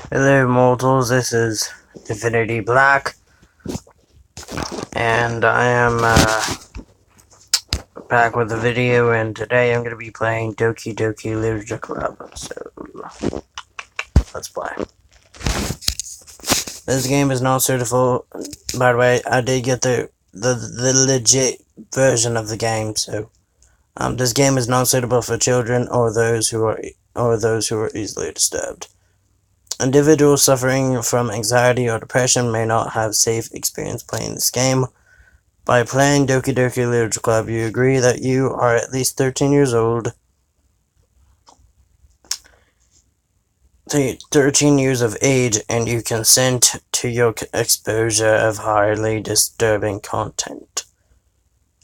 Hello mortals, this is Divinity Black, and I am back with a video, and today I'm going to be playing Doki Doki Literature Club, so let's play. This game is not suitable, by the way. I did get the legit version of the game, so this game is not suitable for children or those who are easily disturbed. Individuals suffering from anxiety or depression may not have safe experience playing this game. By playing Doki Doki Literature Club, you agree that you are at least 13 years old, 13 years of age, and you consent to your exposure of highly disturbing content.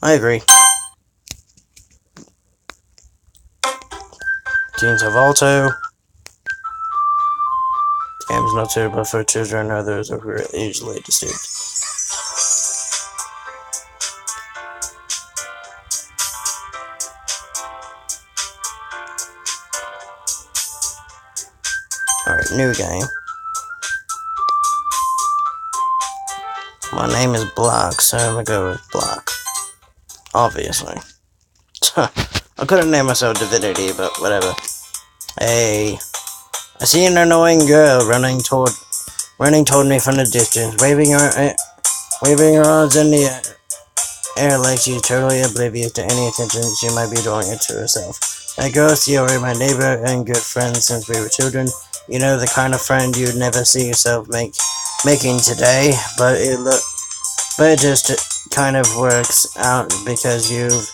I agree. Teens have auto. The game is not suitable for children or those who are easily disturbed. Alright, new game. My name is Black, so I'm gonna go with Black. Obviously. I couldn't name myself Divinity, but whatever. Hey. I see an annoying girl running toward me from the distance, waving her arms in the air like she's totally oblivious to any attention she might be drawing to herself. That girl is Theory, my neighbor and good friend since we were children. You know, the kind of friend you'd never see yourself making today, but it just kind of works out because you've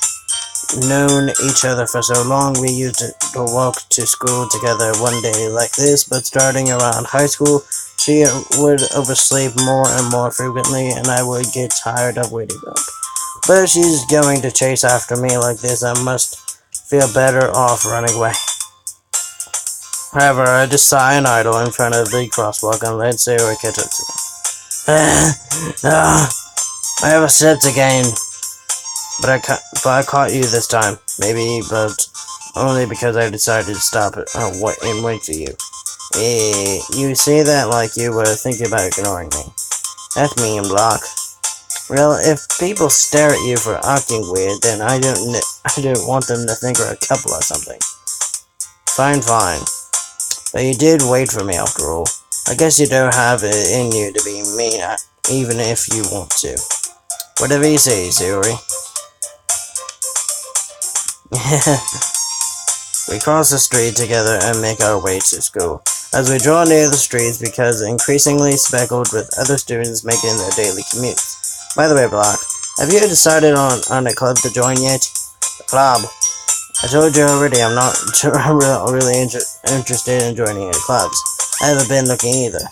known each other for so long. We used to walk to school together one day like this, but starting around high school, she would oversleep more and more frequently, and I would get tired of waiting up. But if she's going to chase after me like this, I must feel better off running away. However, I just sigh and idle in front of the crosswalk and let Sarah catch up to me. I have a slipped again. But I caught you this time. Maybe, but only because I decided to stop it and wait for you. You say that like you were thinking about ignoring me. That's me and Block. Well, if people stare at you for acting weird, then I don't want them to think we're a couple or something. Fine. But you did wait for me after all. I guess you don't have it in you to be mean, even if you want to. Whatever you say, Sayori. We cross the street together and make our way to school. As we draw near the streets, because increasingly speckled with other students making their daily commutes. By the way, Block, have you decided on a club to join yet? The club? I told you already I'm not really interested in joining any clubs. I haven't been looking either.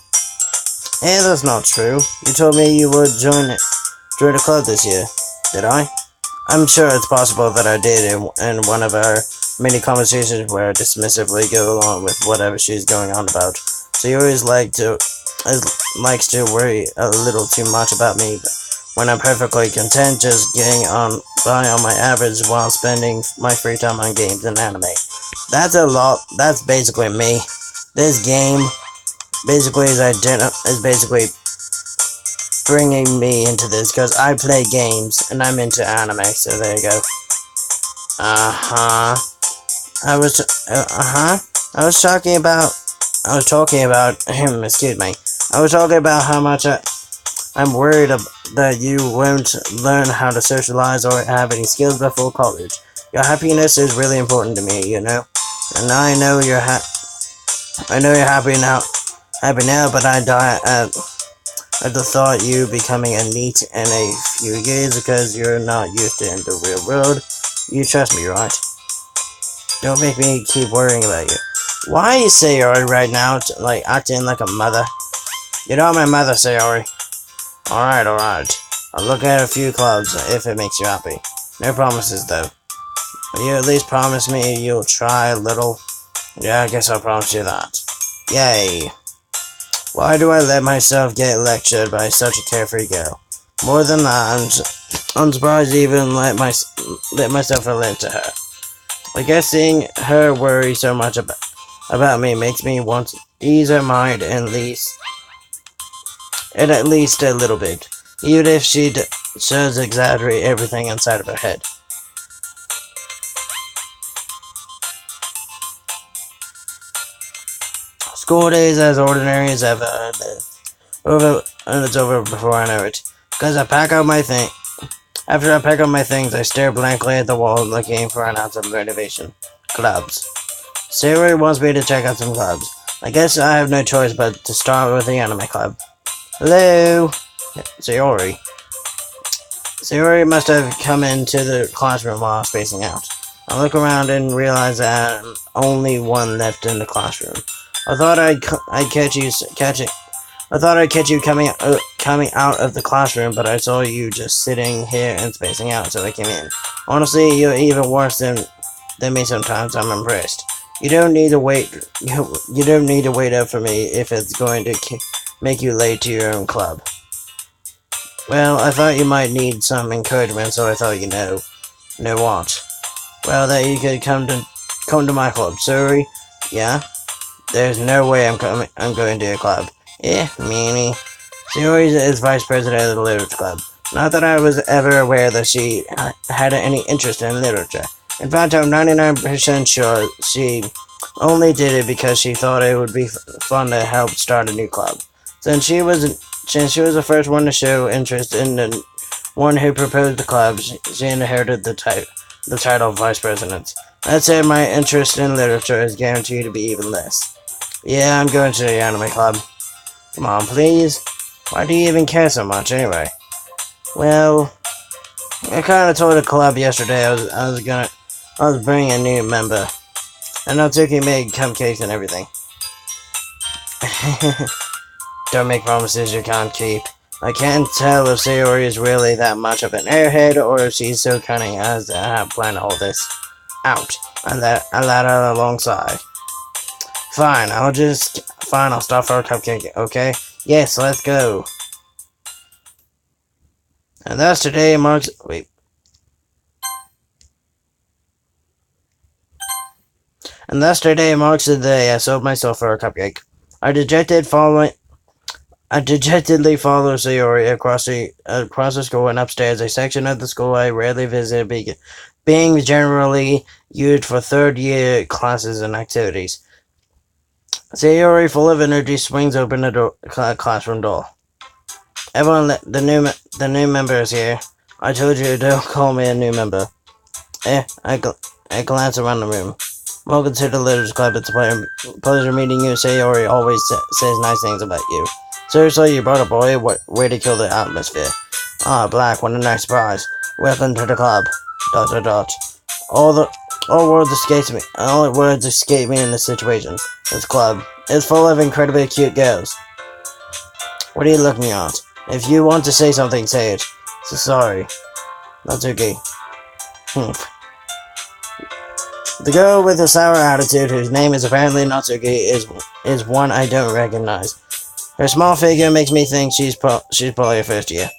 Hey, that's not true. You told me you would join a club this year. Did I? I'm sure it's possible that I did in one of our many conversations where I dismissively go along with whatever she's going on about. She always likes to worry a little too much about me when I'm perfectly content just getting by on my average while spending my free time on games and anime. That's basically me. This game basically is basically bringing me into this because I play games and I'm into anime, so there you go. I was talking about how much I'm worried that you won't learn how to socialize or have any skills before college. Your happiness is really important to me, you know. And I know you're happy now, but I die at the thought you becoming a NEET in a few years because you're not used to it in the real world. You trust me, right? Don't make me keep worrying about you. Why you Sayori right now, like acting like a mother? You're not my mother, Sayori. Alright. I'll look at a few clubs if it makes you happy. No promises though. Will you at least promise me you'll try a little? Yeah, I guess I'll promise you that. Yay. Why do I let myself get lectured by such a carefree girl? More than that, I'm surprised to even let myself relate to her. I guess seeing her worry so much about me makes me want to ease her mind at least a little bit, even if she does exaggerate everything inside of her head. School days as ordinary as ever, and it's over before I know it. After I pack up my things, I stare blankly at the wall looking for an ounce of motivation. Clubs. Sayori wants me to check out some clubs. I guess I have no choice but to start with the anime club. Hello? Sayori. Sayori must have come into the classroom while I was spacing out. I look around and realize that I'm only one left in the classroom. I thought I'd catch you coming out of the classroom, but I saw you just sitting here and spacing out, so I came in. Honestly, you're even worse than me sometimes. I'm impressed. You don't need to wait. You don't need to wait up for me if it's going to make you late to your own club. Well, I thought you might need some encouragement, so I thought know what? Well, that you could come to my club. Sorry, yeah. There's no way I'm going to your club. Yeah, meanie. Sayori is vice president of the literature club. Not that I was ever aware that she had any interest in literature. In fact, I'm 99% sure she only did it because she thought it would be fun to help start a new club. Since she was the first one to show interest in the one who proposed the club, she inherited the title of vice president. That said, my interest in literature is guaranteed to be even less. Yeah, I'm going to the anime club. Come on, please. Why do you even care so much, anyway? Well, I kind of told the club yesterday I was bringing a new member, and Natsuki made cupcakes and everything. Don't make promises you can't keep. I can't tell if Sayori is really that much of an airhead, or if she's so cunning as to have planned all this out. I let her alongside. Fine, I'll stop for a cupcake, okay? Yes, let's go. And thus today marks the day I sold myself for a cupcake. I dejectedly follow Sayori across the school and upstairs, a section of the school I rarely visit, being generally used for third-year classes and activities. Sayori, full of energy, swings open the classroom door. Everyone, the new member is here. I told you, don't call me a new member. I glance around the room. Welcome to the Literature Club. It's a pleasure meeting you. Sayori always says nice things about you. Seriously, you brought a boy? Way to kill the atmosphere. Ah, Black, what a nice surprise. Welcome to the club. ... All words escape me in this situation. This club is full of incredibly cute girls. What are you looking at? If you want to say something, say it. So sorry. Natsuki. The girl with the sour attitude, whose name is apparently Natsuki, is one I don't recognize. Her small figure makes me think she's probably a first year.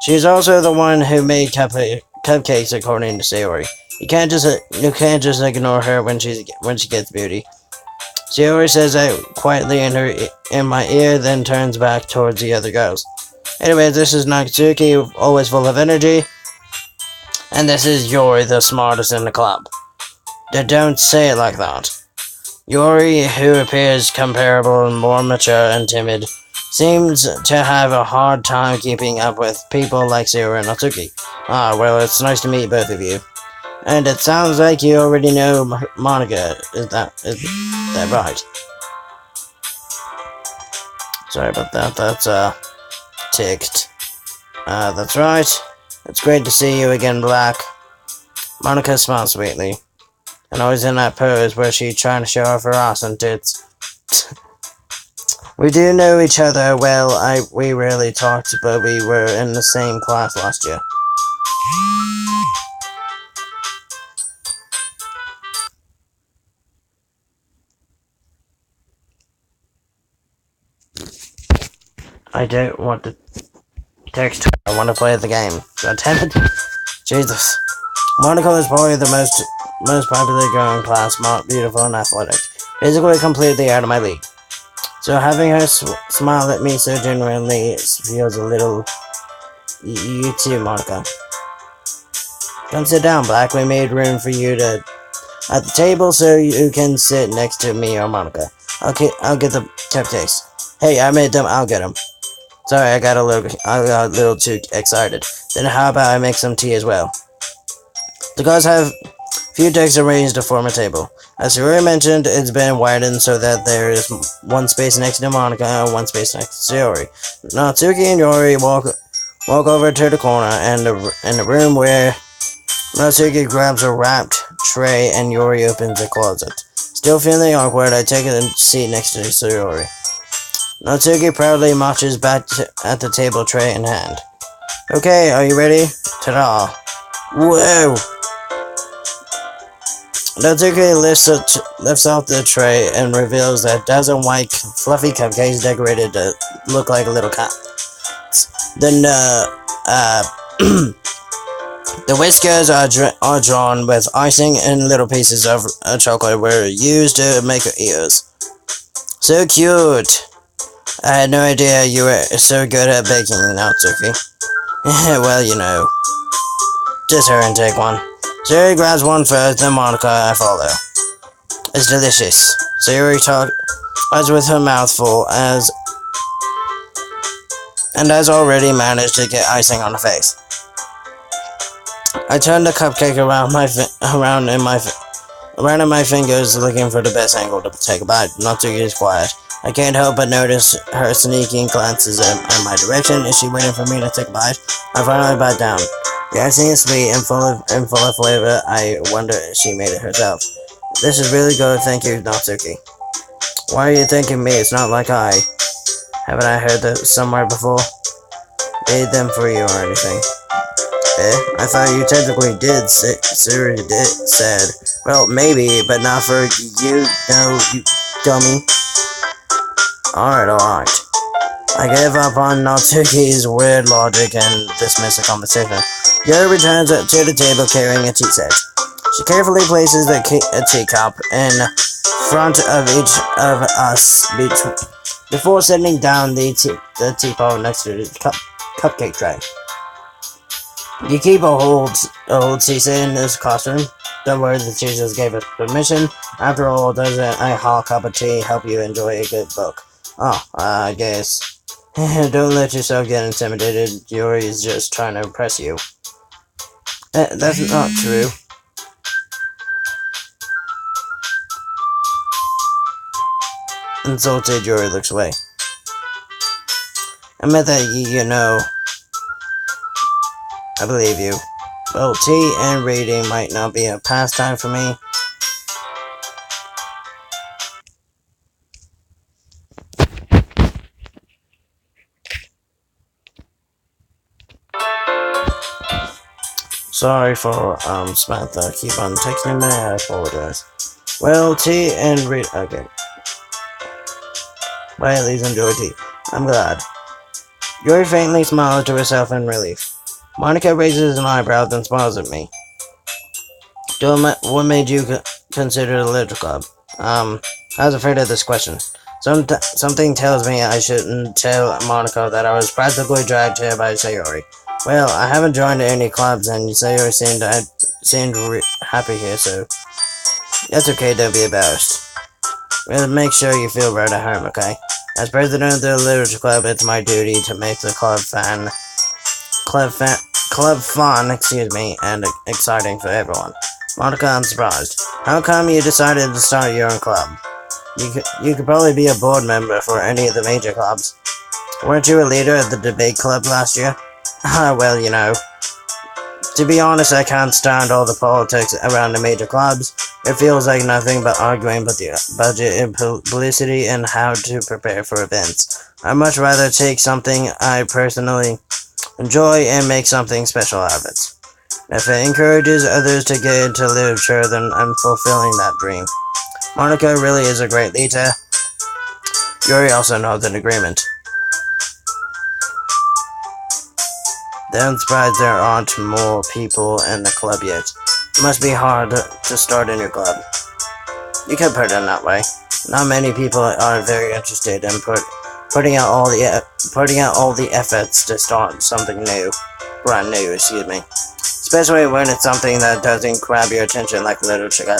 She's also the one who made cupcakes, according to Sayori. You can't just ignore her when she gets beauty. Sayori says that quietly in my ear, then turns back towards the other girls. Anyway, this is Natsuki, always full of energy, and this is Yori, the smartest in the club. Don't say it like that. Yori, who appears comparable and more mature and timid, seems to have a hard time keeping up with people like Sayori and Natsuki. Ah, well, it's nice to meet both of you. And it sounds like you already know Monica. Is that right? Sorry about that. That's ticked. That's right. It's great to see you again, Black. Monica smiles sweetly, and always in that pose where she's trying to show off her ass and tits. We do know each other well. We rarely talked, but we were in the same class last year. I don't want to text her. I want to play the game. God damn it. Jesus. Monica is probably the most popular girl in class, smart, beautiful, and athletic. Physically completely out of my league. So having her smile at me so genuinely feels a little... You too, Monica. Come sit down, Black. We made room for you at the table so you can sit next to me or Monica. I'll get the cupcakes. Hey, I made them. I'll get them. Sorry, I got a little too excited. Then how about I make some tea as well? The guys have few decks arranged to form a table. As Sayori mentioned, it's been widened so that there is one space next to Monica and one space next to Sayori. Natsuki and Yori walk over to the corner and in the room where Natsuki grabs a wrapped tray and Yori opens a closet. Still feeling awkward, I take a seat next to Sayori. Natsuki proudly marches back at the table, tray in hand. Okay, are you ready? Ta-da! Whoa! Natsuki lifts off the tray and reveals a dozen white, fluffy cupcakes decorated to look like little cats. Then, the whiskers are drawn with icing and little pieces of chocolate were used to make her ears. So cute! I had no idea you were so good at baking, Natsuki. Well, you know. Just her and take one. Sayori grabs one first, then Monica I follow. It's delicious. Sayori talks with her mouth full and has already managed to get icing on her face. I turn the cupcake around in my fingers, looking for the best angle to take a bite. Natsuki is quiet. I can't help but notice her sneaking glances in my direction. Is she waiting for me to take a bite? I finally bite down. The icing is sweet and full of flavor. I wonder if she made it herself. This is really good, thank you, Natsuki. Why are you thanking me? It's not like haven't I heard that somewhere before? Made them for you or anything. I thought you technically did, Siri said. Well, maybe, but not for you, no, you dummy. Alright. I gave up on Natsuki's weird logic and dismiss the conversation. Yuri returns to the table carrying a tea set. She carefully places a teacup in front of each of us before setting down the teapot next to the cupcake tray. You keep a whole tea set in this costume. Don't worry, the teachers gave us permission. After all, doesn't a hot cup of tea help you enjoy a good book? Oh, I guess. Don't let yourself get intimidated. Yuri is just trying to impress you. That's not true. Insulted, Yuri looks away. I meant that you know. I believe you. Well, tea and reading might not be a pastime for me. Sorry for, Samantha. Keep on texting me. I apologize. Well, tea and read. Okay. Well, at least enjoy tea. I'm glad. Yuri faintly smiles to herself in relief. Monica raises an eyebrow, then smiles at me. What made you consider the literature club? I was afraid of this question. Something tells me I shouldn't tell Monica that I was practically dragged here by Sayori. Well, I haven't joined any clubs, and Sayori seemed happy here, so that's okay, don't be embarrassed. We'll make sure you feel right at home, okay? As president of the literature club, it's my duty to make the club fun, and exciting for everyone. Monica, I'm surprised. How come you decided to start your own club? You could probably be a board member for any of the major clubs. Weren't you a leader of the debate club last year? Well, you know. To be honest, I can't stand all the politics around the major clubs. It feels like nothing but arguing about the budget and publicity and how to prepare for events. I'd much rather take something I personally enjoy and make something special out of it. If it encourages others to get into literature, then I'm fulfilling that dream. Monica really is a great leader. Yuri also nods in agreement. Then I'm surprised there aren't more people in the club yet. It must be hard to start a new club. You could put it that way. Not many people are very interested in putting out all the efforts to start something new, brand new. Excuse me. Especially when it's something that doesn't grab your attention, like literature.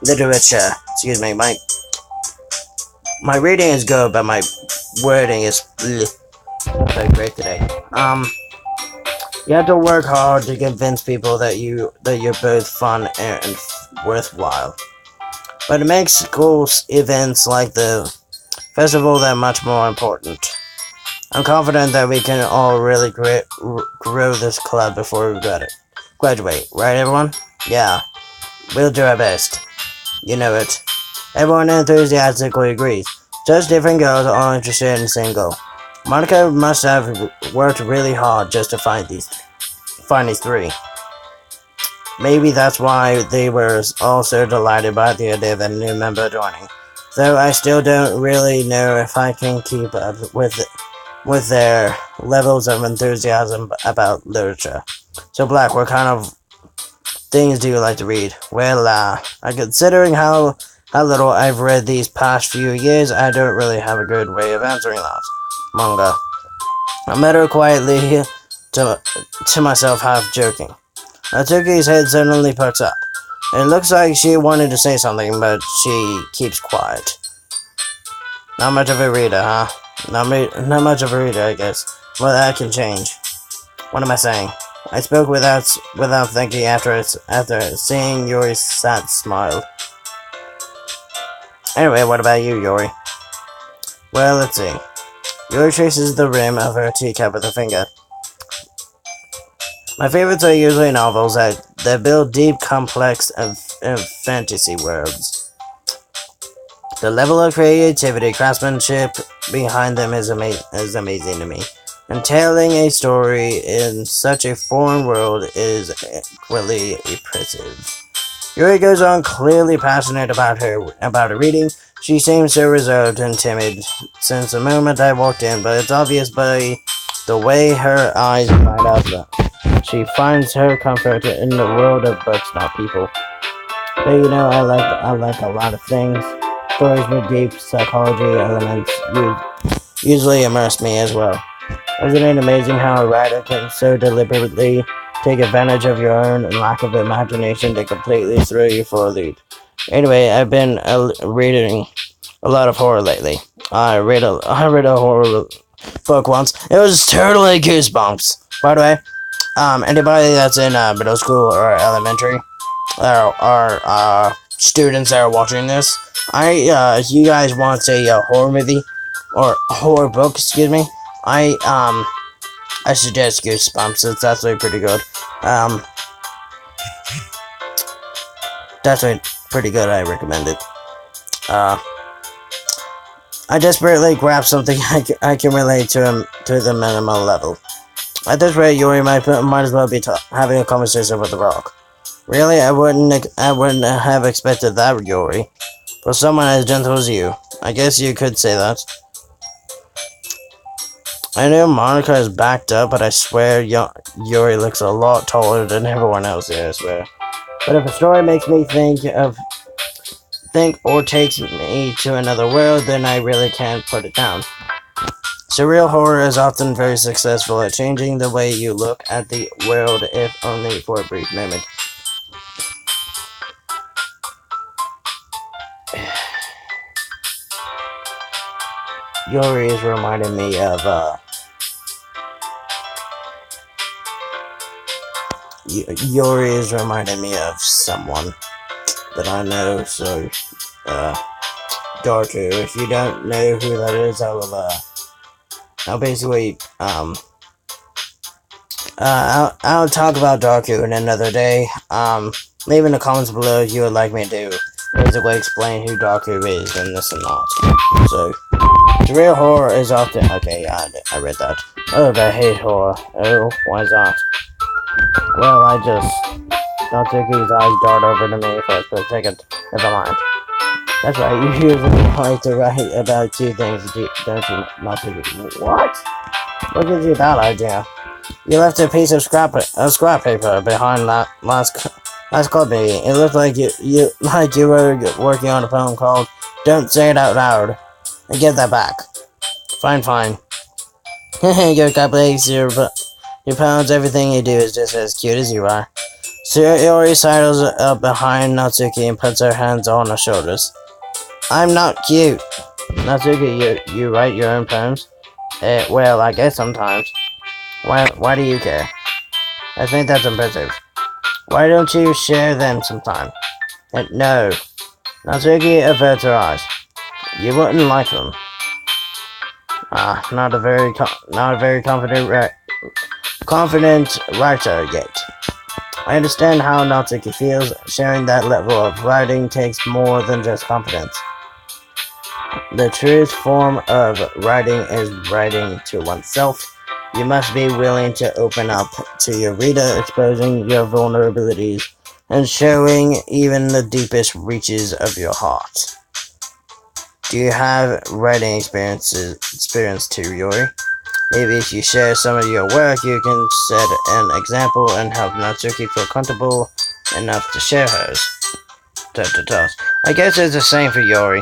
Literature. Excuse me. My reading is good, but my wording is not so great today. You have to work hard to convince people that you're both fun and worthwhile. But it makes school events like the festival that much more important. I'm confident that we can all really grow this club before we graduate. Right, everyone? Yeah, we'll do our best. You know it. Everyone enthusiastically agrees. Just different girls all interested in the same goal. Monica must have worked really hard just to find these three. Maybe that's why they were all so delighted by the idea of a new member joining. Though I still don't really know if I can keep up with their levels of enthusiasm about literature. So Black, what kind of things do you like to read? Well, considering how little I've read these past few years, I don't really have a good way of answering that. Manga. I mutter quietly to myself, half joking. Natsuki's head suddenly perks up. It looks like she wanted to say something, but she keeps quiet. Not much of a reader, huh? Not much of a reader, I guess. Well, that can change. What am I saying? I spoke without thinking after seeing Yuri's sad smile. Anyway, what about you, Yuri? Well, let's see. Yuri traces the rim of her teacup with a finger. My favorites are usually novels that build deep, complex, and fantasy worlds. The level of creativity, craftsmanship behind them is amazing to me. And telling a story in such a foreign world is really impressive. Yuri goes on, clearly passionate about her reading. She seems so reserved and timid since the moment I walked in, but it's obvious by the way her eyes light up that she finds her comfort in the world of books, not people. But you know, I like a lot of things. Stories with deep psychology elements usually immerse me as well. Isn't it amazing how a writer can so deliberately take advantage of your own lack of imagination to completely throw you for a loop? Anyway, I've been reading a lot of horror lately. I read a horror book once. It was totally goosebumps. By the way, anybody that's in middle school or elementary, or students that are watching this, if you guys want a horror movie or a horror book, excuse me, I suggest Goosebumps. It's actually pretty good. That's pretty good. I recommend it. I desperately grab something I can relate to the minimal level. At this rate, Yuri might as well be having a conversation with the rock. Really, I wouldn't have expected that, Yuri. For someone as gentle as you, I guess you could say that. I know Monica is backed up, but I swear Yuri looks a lot taller than everyone else here, I swear. But if a story makes me think or takes me to another world, then I really can't put it down. Surreal horror is often very successful at changing the way you look at the world, if only for a brief moment. Yuri is reminding me of someone that I know, so Darku. If you don't know who that is, I'll basically I'll talk about Darku in another day. Leave in the comments below if you would like me to basically explain who Darku is and this and that. So real horror is often okay. I read that. Oh, I hate horror. Oh, why is that? Well, Natsuki's eyes dart over to me for a split second. Never mind. That's right, you usually like to write about two things, don't you, Natsuki? What? What gives you that idea? You left a piece of scrap paper behind Last club meeting. It looked like you were working on a poem called "Don't Say It Out Loud." I get that back. Fine, fine. Your cupcakes, your poems, everything you do is just as cute as you are. Sayori sidles up behind Natsuki and puts her hands on her shoulders. I'm not cute. Natsuki, you write your own poems? Well, I guess sometimes. Why do you care? I think that's impressive. Why don't you share them sometime? No. Natsuki averts her eyes. You wouldn't like them. Not a very confident writer yet. I understand how Natsuki feels. Sharing that level of writing takes more than just confidence. The truest form of writing is writing to oneself. You must be willing to open up to your reader, exposing your vulnerabilities and showing even the deepest reaches of your heart. Do you have writing experience too, Yuri? Maybe if you share some of your work, you can set an example and help Natsuki feel comfortable enough to share hers. I guess it's the same for Yuri.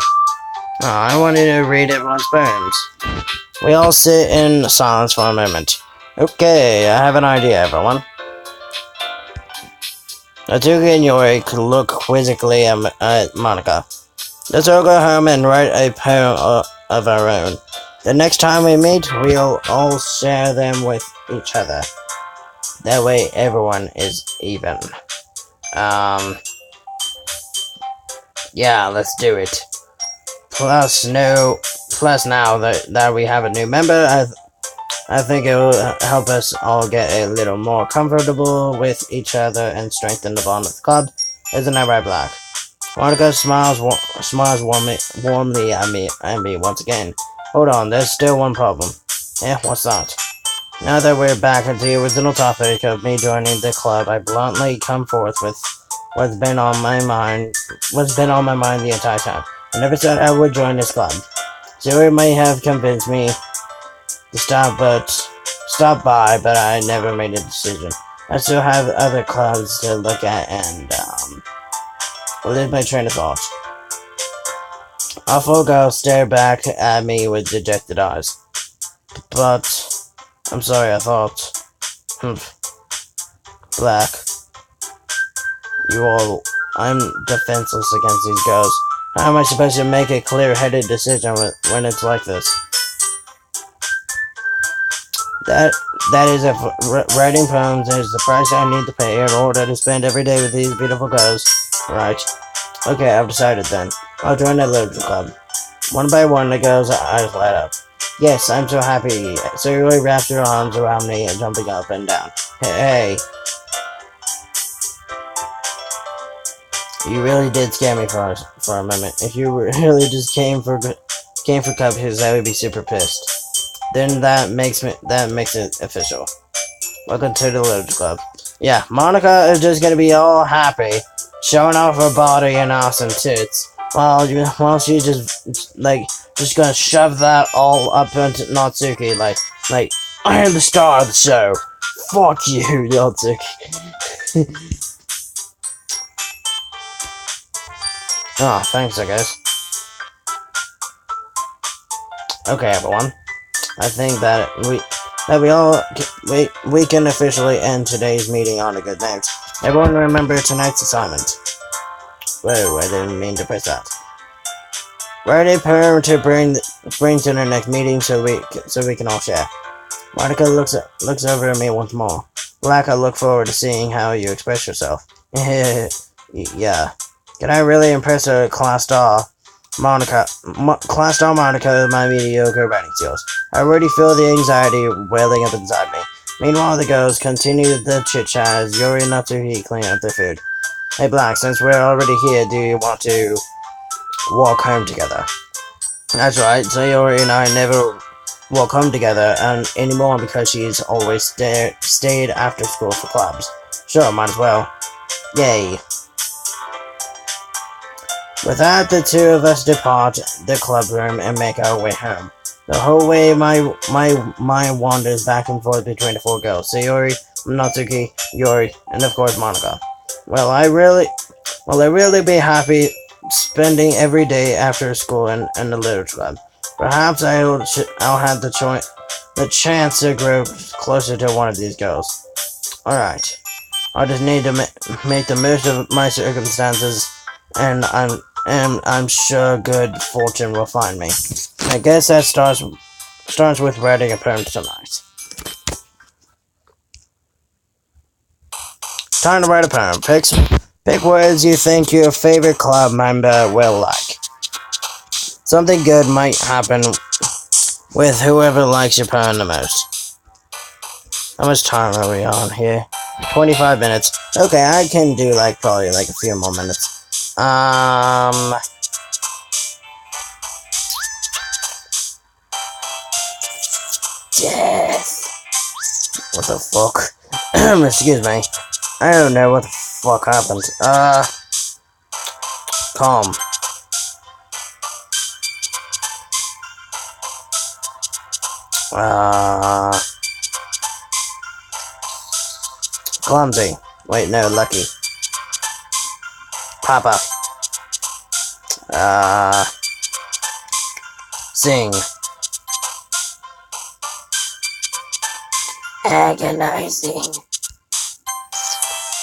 I wanted to read everyone's poems. We all sit in silence for a moment. Okay, I have an idea, everyone. Natsuki and Yuri could look quizzically at Monica. Let's all go home and write a poem of our own. The next time we meet, we'll all share them with each other. That way everyone is even. Yeah, let's do it. Plus now that we have a new member, I think it will help us all get a little more comfortable with each other and strengthen the bond of the club. Isn't that right, Black? Monica smiles warmly at me once again. Hold on, there's still one problem. What's that? Now that we're back at the original topic of me joining the club, I bluntly come forth with what's been on my mind the entire time. I never said I would join this club. Zuri may have convinced me to stop by, but I never made a decision. I still have other clubs to look at and, lose my train of thought. Awful girl stared back at me with dejected eyes. But, I'm sorry, I thought. Black. I'm defenseless against these girls. How am I supposed to make a clear-headed decision when it's like this? That is if writing poems is the price I need to pay in order to spend every day with these beautiful girls. Right. Okay, I've decided then. I'll join the literature club. One by one, the girls' eyes light up. Yes, I'm so happy. Sayori wraps her arms around me, jumping up and down. Hey. You really did scare me for a moment. If you really just came for cupcakes, I would be super pissed. Then that makes it official. Welcome to the literature club. Yeah, Monica is just gonna be all happy, showing off her body and ass and tits, while she's just gonna shove that all up into Natsuki like I am the star of the show. Fuck you, Natsuki. Thanks, I guess. Okay, everyone. I think that we can officially end today's meeting on a good note. Everyone remember tonight's assignment. Whoa, I didn't mean to press that. Write a poem to bring to the next meeting so we can all share. Monica looks over at me once more. Black, I look forward to seeing how you express yourself. Yeah. Can I really impress a class star Monica with my mediocre writing skills? I already feel the anxiety welling up inside me. Meanwhile, the girls continue the chit-chat as Yuri and Natsuki clean up their food. Hey Black, since we're already here, do you want to walk home together? That's right, Sayori and I never walk home together anymore because she's always stayed after school for clubs. Sure, might as well. Yay. With that, the two of us depart the club room and make our way home. The whole way, my mind wanders back and forth between the four girls: Sayori, Natsuki, Yuri, and of course Monica. I really be happy spending every day after school in the literature club. Perhaps I'll have the chance to grow closer to one of these girls. Alright. I just need to make the most of my circumstances, and I'm sure good fortune will find me. I guess that starts with writing a poem tonight. Time to write a poem. Pick words you think your favorite club member will like. Something good might happen with whoever likes your poem the most. How much time are we on here? 25 minutes. Okay, I can do probably a few more minutes. Death. What the fuck? Excuse me. I don't know what the fuck happened. Calm. Clumsy. Wait, no, lucky. Papa. Sing. Agonizing.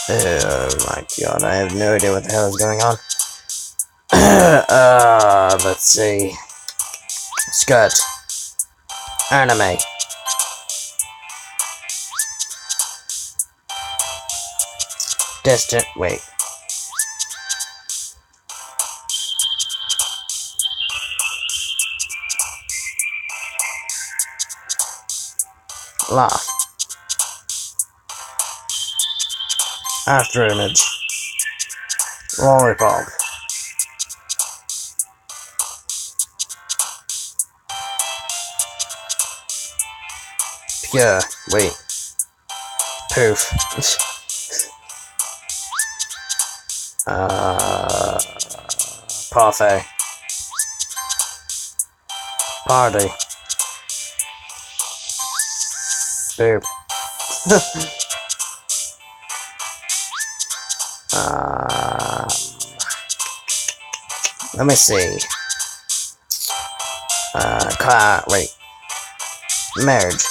Oh my god, I have no idea what the hell is going on. Let's see. Skirt. Anime. Wait. Laugh. After image. Lollipop. Pure. Wait. Poof. Parfait. Party. Boop. Let me see. Wait. Marriage.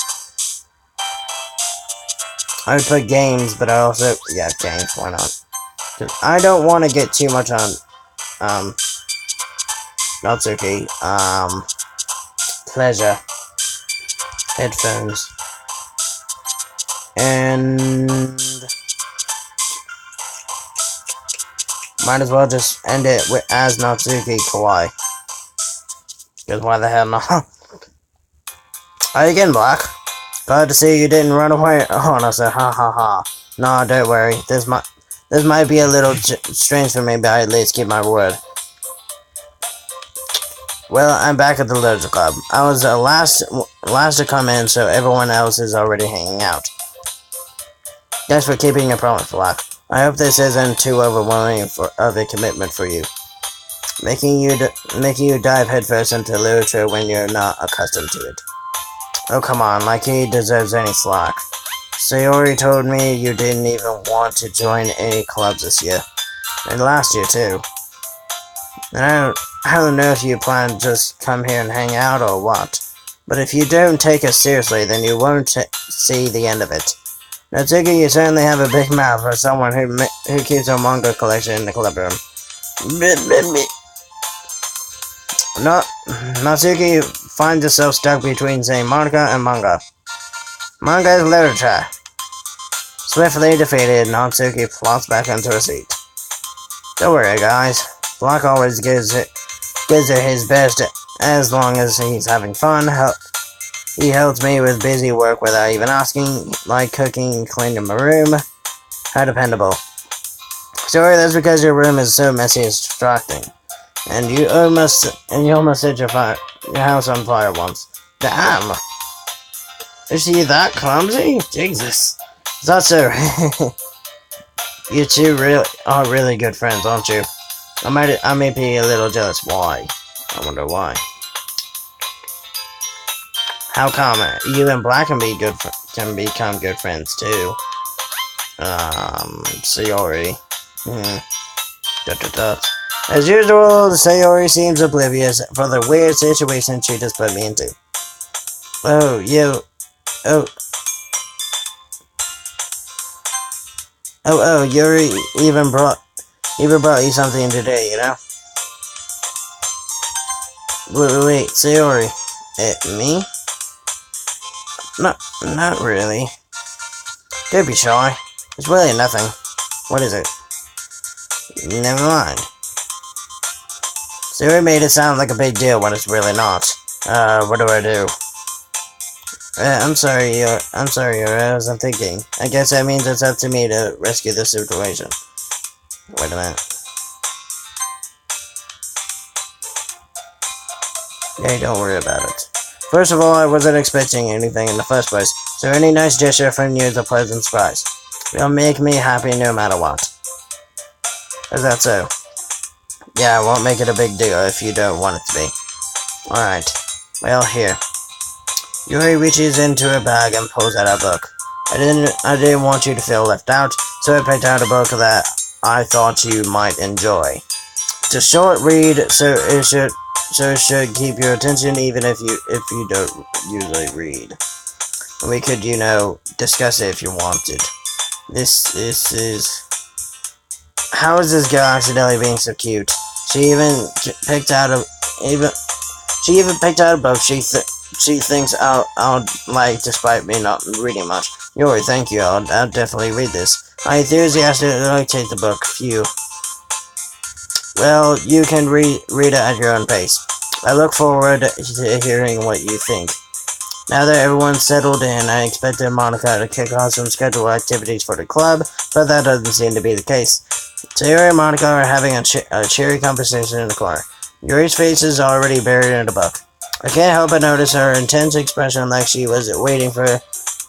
I would put games, but I also, yeah, games, why not? I don't want to get too much on, Natsuki, pleasure, headphones, and might as well just end it as Natsuki Kawaii, because why the hell not? Hi again, Black. Glad to see you didn't run away. Oh, no, sir, ha ha ha. No, don't worry, this might be a little strange for me, but I at least keep my word. Well, I'm back at the Literature Club. I was the last to come in, so everyone else is already hanging out. Thanks for keeping your promise, Black. I hope this isn't too overwhelming of a commitment for you. Making you dive headfirst into literature when you're not accustomed to it. Oh, come on, like he deserves any slack. Sayori told me you didn't even want to join any clubs this year. And last year, too. And I don't know if you plan to just come here and hang out or what. But if you don't take us seriously, then you won't see the end of it. Natsuki, you certainly have a big mouth for someone who keeps a manga collection in the club room. Natsuki finds herself stuck between saying manga and manga. Manga is literature. Swiftly defeated, Natsuki plops back into her seat. Don't worry, guys. Block always gives her his best as long as he's having fun. He helps me with busy work without even asking, like cooking and cleaning my room. How dependable. Sorry, that's because your room is so messy and distracting. And you almost set your house on fire once. Damn! Is she that clumsy? Jesus. Is that so? You two are really good friends, aren't you? I may be a little jealous. Why? I wonder why. How come you and Black can become good friends too? Sayori. Hmm. Dot, dot, dot. As usual, Sayori seems oblivious for the weird situation she just put me into. Oh, you. Oh. Oh, Yuri even brought you something today, you know? Wait, Sayori. Me? Not really. Don't be shy. It's really nothing. What is it? Never mind. Sayori made it sound like a big deal when it's really not. What do I do? I'm sorry, Yuri, I wasn't thinking. I guess that means it's up to me to rescue the situation. Wait a minute. Hey, don't worry about it. First of all, I wasn't expecting anything in the first place, so any nice gesture from you is a pleasant surprise. It'll make me happy no matter what. Is that so? Yeah, I won't make it a big deal if you don't want it to be. Alright. Well, here. Yuri reaches into her bag and pulls out a book. I didn't want you to feel left out, so I picked out a book that I thought you might enjoy. It's a short read, so it should keep your attention even if you don't usually read. We could, discuss it if you wanted. This is... How is this girl accidentally being so cute? She even picked out a book she thinks I'll like, despite me not reading much. Yuri, thank you. I'll definitely read this. I enthusiastically take the book. Phew. Well, you can read it at your own pace. I look forward to hearing what you think. Now that everyone's settled in, I expected Monica to kick off some scheduled activities for the club, but that doesn't seem to be the case. Sayori and Monica are having a cheery conversation in the corner. Yuri's face is already buried in the book. I can't help but notice her intense expression like she was waiting for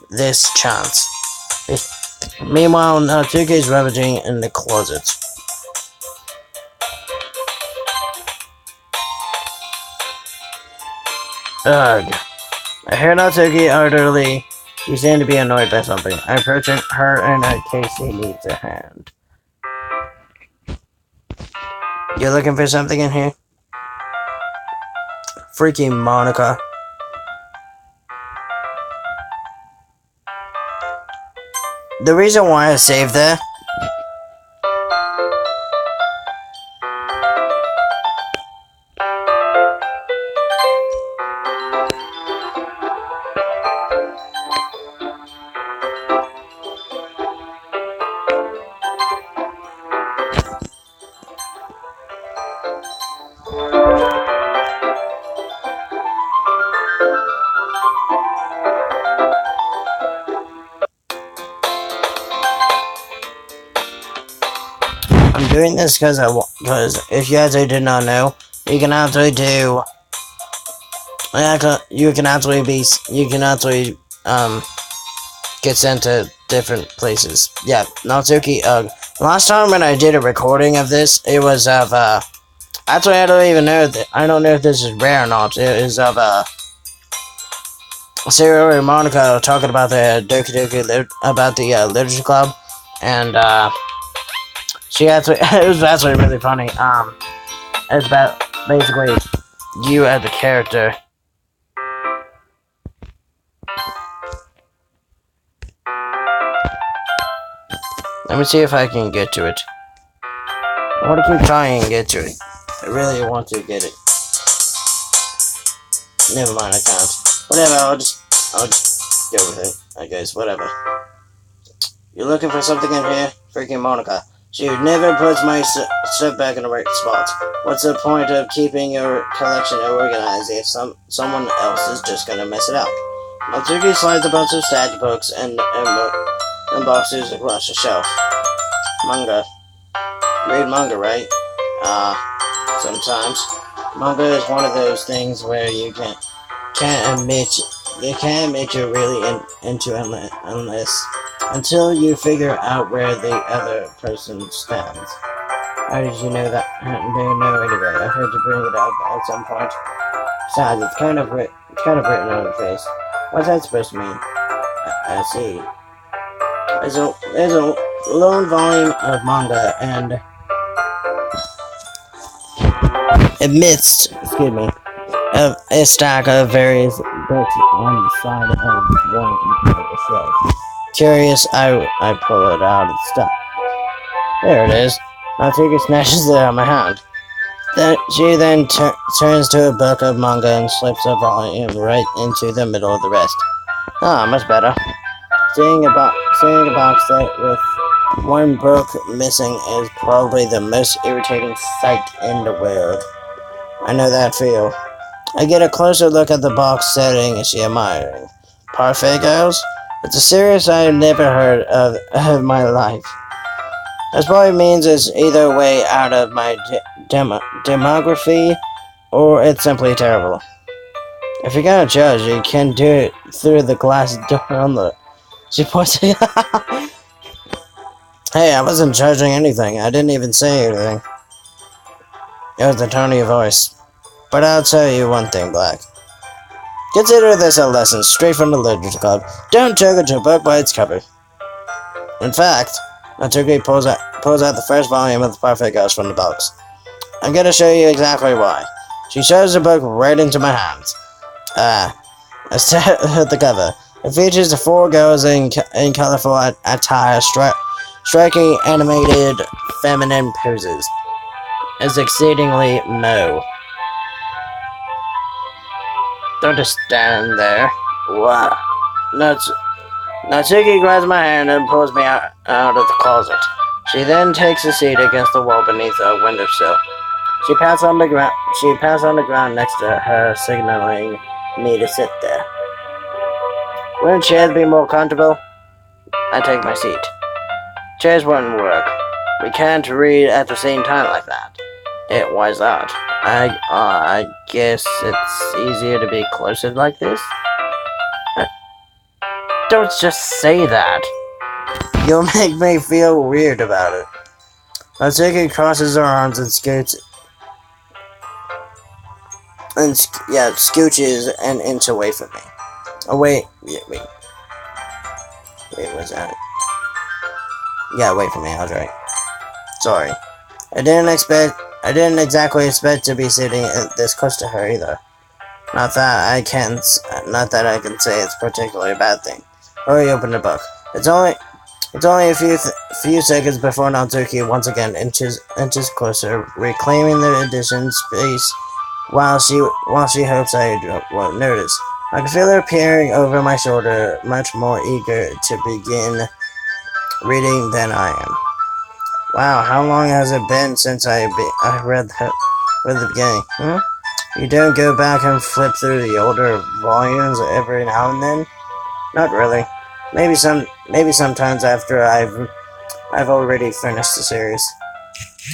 this chance. Meanwhile, Natsuki's rummaging in the closet. Ugh. I hear Natsuki utterly. She seemed to be annoyed by something. I approach her in case she needs a hand. You looking for something in here? Freaking Monica. The reason why I saved that. I'm doing this because if you guys did not know, you can actually get sent to different places. Yeah, Natsuki. Last time when I did a recording of this, it was of actually I don't even know I don't know if this is rare or not. It is of Sayori and Monica talking about the Doki Doki Literature Club, and she actually it was actually really funny. It's about basically you as a character. Let me see if I can get to it. I want to keep trying and get to it. I really want to get it. Never mind, I can't. Whatever, I'll just go with it. I guess, whatever. You're looking for something in here? Freaking Monica. She never puts my stuff back in the right spot. What's the point of keeping your collection organized if someone else is just gonna mess it up? Natsuki slides a bunch of stacked books and boxes across the shelf. Manga. Read manga, right? Sometimes. Manga is one of those things where you can't admit you're really into it until you figure out where the other person stands. How did you know that? I didn't know anyway. I heard you bring it up at some point. Besides, it's kind of written on your face. What's that supposed to mean? I see. There's lone volume of manga and excuse me, of a stack of various books on the side of one computer shelf. Curious, I pull it out and stop. There it is. Natsuki snatches it out of my hand. She then turns to a book of manga and slips a volume right into the middle of the rest. Ah, much better. Seeing a box set with one book missing is probably the most irritating sight in the world. I know that feel. I get a closer look at the box setting she admiring. Parfait Girls? It's a series I've never heard of my life. This probably means it's either way out of my demography, or it's simply terrible. If you're gonna judge, you can do it through the glass door on the... She points to... Hey, I wasn't judging anything. I didn't even say anything. It was the tone of your voice. But I'll tell you one thing, Black. Consider this a lesson straight from the Literature Club. Don't judge a book by its cover. In fact, Natsuki pulls out the first volume of the Parfait Girls from the box. I'm gonna show you exactly why. She shoves the book right into my hands. I stare at the cover. It features the four girls in colorful attire, striking animated feminine poses. It's exceedingly mo. Don't just stand there. Wow. Natsuki grabs my hand and pulls me out of the closet. She then takes a seat against the wall beneath a windowsill. She pats on the ground next to her, signaling me to sit there. Wouldn't chairs be more comfortable? I take my seat. Chairs wouldn't work. We can't read at the same time like that. Why's that? I guess it's easier to be closer like this? Don't just say that. You'll make me feel weird about it. Natsuki crosses her arms and scooches an inch away from me. Oh wait, what's that? Yeah, wait for me, I was right. Sorry. I didn't exactly expect to be sitting this close to her either. Not that I can say it's particularly a bad thing. Hurry, open the book. It's only a few seconds before Natsuki once again inches closer, reclaiming the edition space while she hopes I won't notice. I can feel her peering over my shoulder, much more eager to begin reading than I am. Wow, how long has it been since I read the beginning? You don't go back and flip through the older volumes every now and then? Not really. Maybe sometimes after I've already finished the series.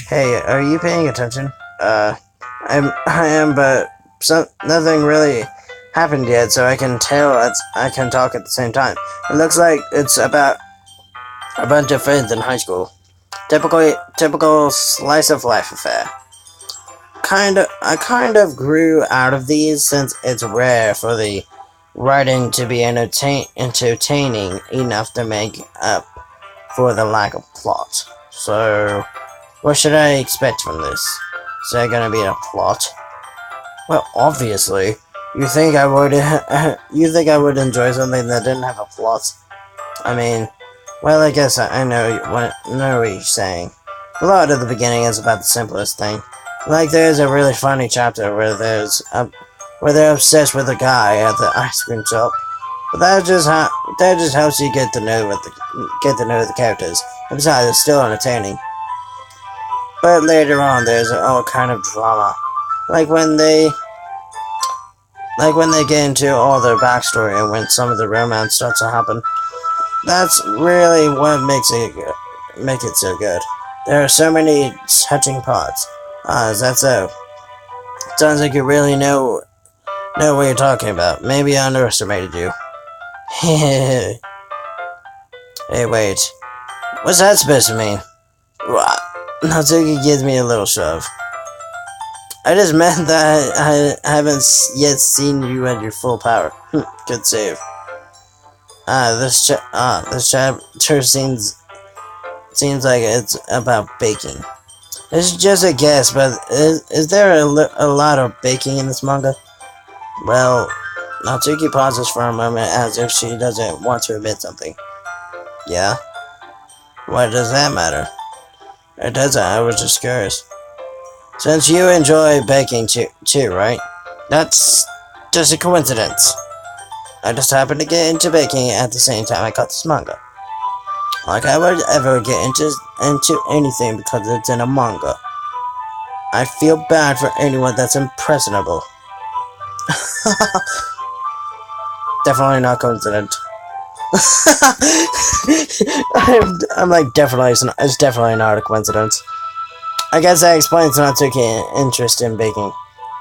Hey, are you paying attention? I am, but nothing really happened yet, so I can talk at the same time. It looks like it's about a bunch of friends in high school. Typical slice of life affair. I kind of grew out of these since it's rare for the writing to be entertaining enough to make up for the lack of plot. So, what should I expect from this? Is there gonna be a plot? Well, obviously. You think I would enjoy something that didn't have a plot? I mean, well, I guess I know what you're saying. A lot of the beginning is about the simplest thing. Like there's a really funny chapter where they're obsessed with a guy at the ice cream shop. But that just helps you get to know the characters. And besides, it's still entertaining. But later on, there's all kind of drama, like when they get into all their backstory and when some of the romance starts to happen. That's really what makes it so good. There are so many touching parts. Is that so? Sounds like you really know what you're talking about. Maybe I underestimated you. Hey, wait. What's that supposed to mean? Natsuki gives me a little shove. I just meant that I haven't yet seen you at your full power. Good save. This chapter seems Seems like it's about baking. It's just a guess, but is there a lot of baking in this manga? Well, Natsuki pauses for a moment as if she doesn't want to admit something. Yeah? Why does that matter? It doesn't, I was just curious. Since you enjoy baking too, right? That's just a coincidence. I just happened to get into baking at the same time I got this manga. Like I would ever get into anything because it's in a manga. I feel bad for anyone that's impressionable. Definitely not coincident. I'm like, definitely, it's definitely not a coincidence. I guess that explains Natsuki's interest in baking.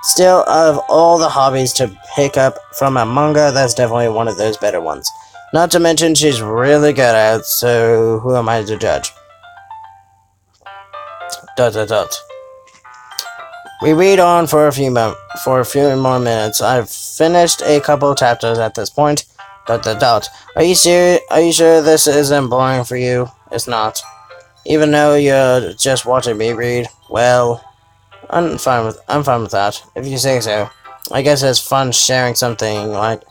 Still, of all the hobbies to pick up from a manga, that's definitely one of those better ones. Not to mention, she's really good at it, so who am I to judge? ... We read on for a few more minutes. I've finished a couple chapters at this point. ... Are you serious? Are you sure this isn't boring for you? It's not. Even though you're just watching me read, well, I'm fine with that. If you say so. I guess it's fun sharing something like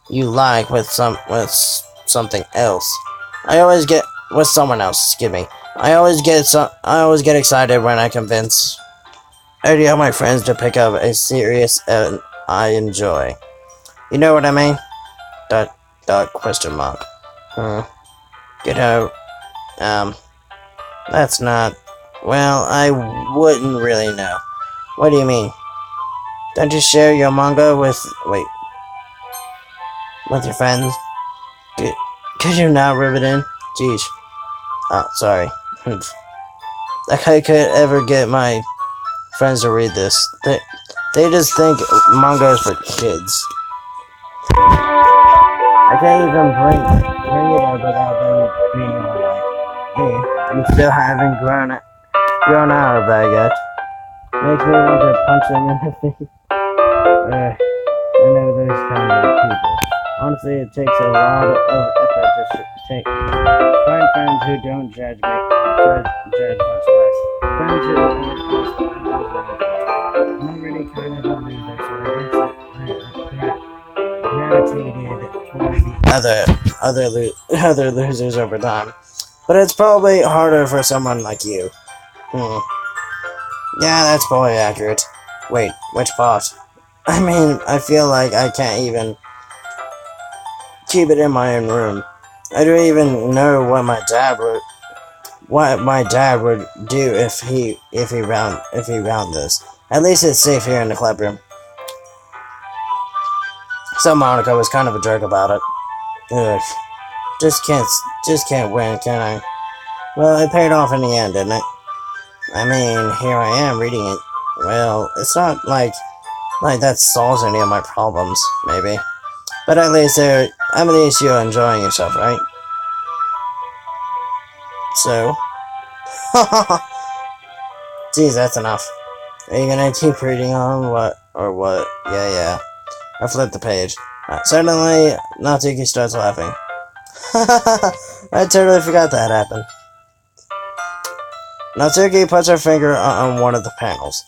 you like with something else. I always get with someone else. Excuse me. I always get excited when I convince any of my friends to pick up a series I enjoy. You know what I mean? ... question mark. You know, that's not... Well, I wouldn't really know. What do you mean? Don't you share your manga with... Wait. With your friends? Could you not rub it in? Jeez. Oh, sorry. Like I could ever get my friends to read this. They just think manga is for kids. I can't even bring it up without them being all like, hey, you still haven't grown out of that yet. Makes me want to punch them in the face. I know those kind of people. Honestly, it takes a lot of effort to find friends who don't judge much less. Friends who I'm already kind of a loser, so I guess I gravitated towards the other losers over time. But it's probably harder for someone like you. Yeah, that's probably accurate. Wait, which part? I mean, I feel like I can't even keep it in my own room. I don't even know what my dad would do if he found this. At least it's safe here in the club room. So Monica was kind of a jerk about it. Ugh. Just can't win, can I? Well, it paid off in the end, didn't it? I mean, here I am reading it. Well, it's not like that solves any of my problems, maybe. But at least you're enjoying yourself, right? So? Geez, that's enough. Are you gonna keep reading on what? Yeah. I flipped the page. Suddenly, Natsuki starts laughing. I totally forgot that happened. Natsuki puts her finger on one of the panels.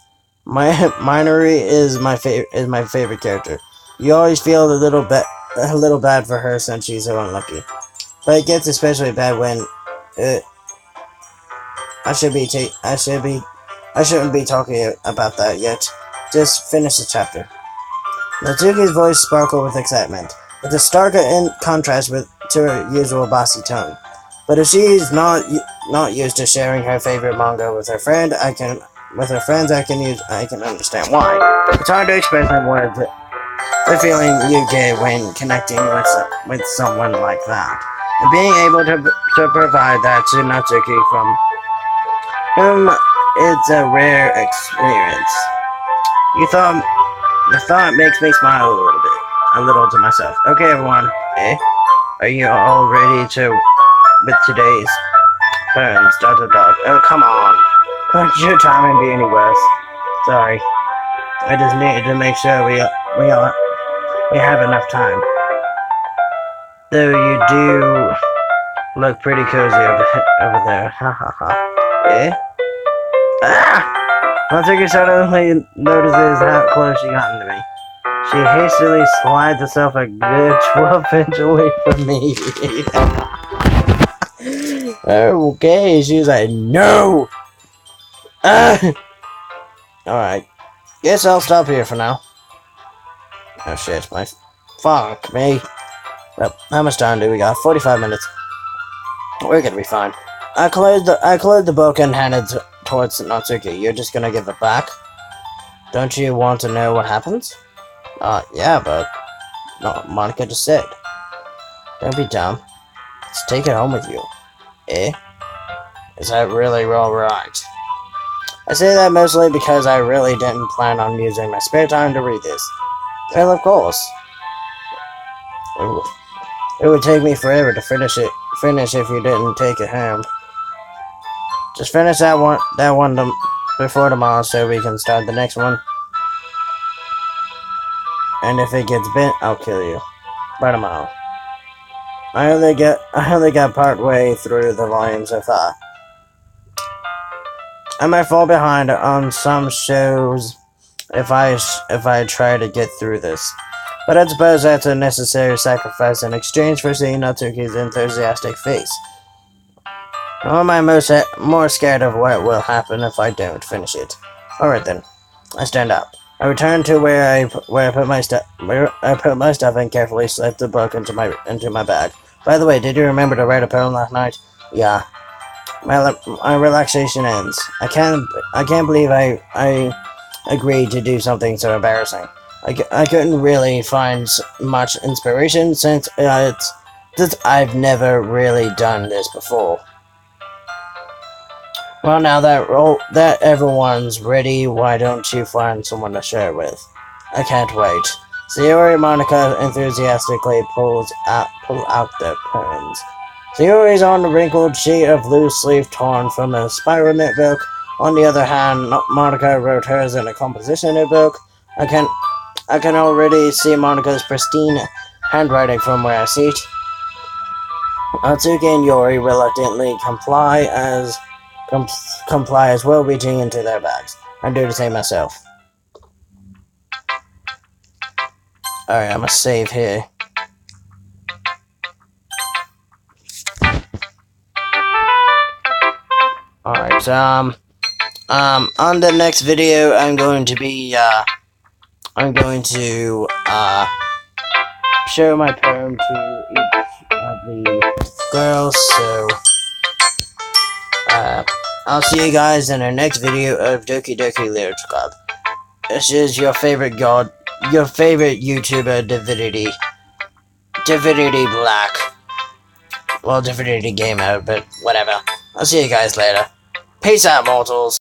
Minori is my favorite character. You always feel a little bad for her since she's so unlucky. But it gets especially bad when I shouldn't be talking about that yet. Just finish the chapter. Natsuki's voice sparkled with excitement. It's a stark in contrast to her usual bossy tone. But if she's not used to sharing her favorite manga with her friends, I can understand why. It's hard to express in words the feeling you get when connecting with someone like that, and being able to provide that to Natsuki from whom it's a rare experience. The thought makes me smile a little to myself. Okay, everyone. Are you all ready with today's poems? ... Oh, come on. Couldn't your timing be any worse? Sorry. I just needed to make sure we have enough time. Though you do Look pretty cozy over there. Ha ha ha. Eh? Ah! Natsuki suddenly notices how close she got to me. She hastily slides herself a good 12 inch away from me. Okay, she's like, no! Ah! Alright. Guess I'll stop here for now. Oh shit, my... Fuck me. Well, how much time do we got? 45 minutes. We're gonna be fine. I closed the book and handed towards Natsuki. You're just gonna give it back? Don't you want to know what happens? Yeah, but... No, Monica just said. Don't be dumb. Let's take it home with you. Eh? Is that really alright? I say that mostly because I really didn't plan on using my spare time to read this. Well, of course. It would take me forever to finish if you didn't take it home. Just finish that one before tomorrow so we can start the next one. And if it gets bent, I'll kill you. By tomorrow. I only got part way through the volume so far. I might fall behind on some shows if I try to get through this. But I suppose that's a necessary sacrifice in exchange for seeing Natsuki's enthusiastic face. Or am I more scared of what will happen if I don't finish it? Alright then. I stand up. I return to where I put my stuff and carefully slip the book into my bag. By the way, did you remember to write a poem last night? Yeah. My relaxation ends. I can't believe I agreed to do something so embarrassing. I couldn't really find much inspiration since I've never really done this before. Well, now that everyone's ready, why don't you find someone to share with? I can't wait. Sayori and Monica enthusiastically pull out their pens. Sayori's on the wrinkled sheet of loose leaf torn from a spiral notebook. On the other hand, Monica wrote hers in a composition notebook. I can already see Monica's pristine handwriting from where I sit. Natsuki and Yori reluctantly comply as well, reaching into their bags. I do the same myself. Alright, I'm gonna save here. Alright, on the next video, I'm going to show my poem to each of the girls, so, I'll see you guys in our next video of Doki Doki Literature Club. This is your favorite YouTuber, Divinity Black. Well, Divinity Gamer, but whatever. I'll see you guys later. Peace out, mortals.